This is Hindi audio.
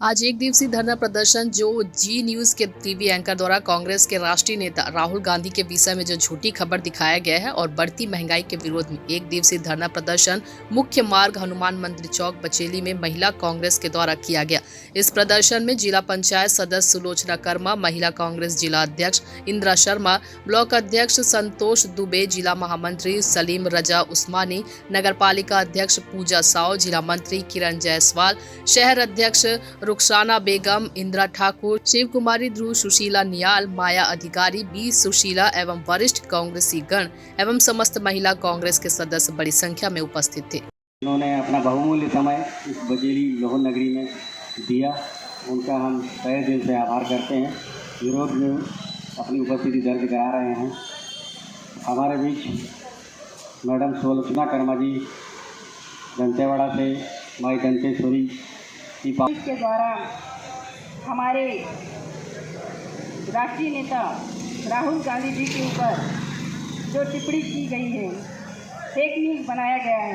आज एक दिवसीय धरना प्रदर्शन जो जी न्यूज़ के टीवी एंकर द्वारा कांग्रेस के राष्ट्रीय नेता राहुल गांधी के विषय में जो झूठी खबर दिखाया गया है और बढ़ती महंगाई के विरोध में एक दिवसीय धरना प्रदर्शन मुख्य मार्ग हनुमान मंदिर चौक बचेली में महिला कांग्रेस के द्वारा किया गया। इस प्रदर्शन में जिला पंचायत सदस्य सुलोचना कर्मा, महिला कांग्रेस जिला अध्यक्ष इंदिरा शर्मा, ब्लॉक अध्यक्ष संतोष दुबे, जिला महामंत्री सलीम रजा उस्मानी, नगर पालिका अध्यक्ष पूजा साव, जिला मंत्री किरण जायसवाल, शहर अध्यक्ष रुखसाना बेगम, इंदिरा ठाकुर, शिव कुमारी ध्रुव, सुशीला नियाल, माया अधिकारी, बी सुशीला एवं वरिष्ठ कांग्रेसी गण एवं समस्त महिला कांग्रेस के सदस्य बड़ी संख्या में उपस्थित थे। उन्होंने अपना बहुमूल्य समय इस बजेली लोहर नगरी में दिया, उनका हम तहे दिल से आभार करते हैं। विरोध में अपनी उपस्थिति दर्ज करा रहे हैं। हमारे बीच मैडम सुलोचना कर्मा जी दंतेवाड़ा से, माई दंतेश्वरी के द्वारा हमारे राष्ट्रीय नेता राहुल गांधी जी के ऊपर जो टिप्पणी की गई है, फेक न्यूज़ बनाया गया है।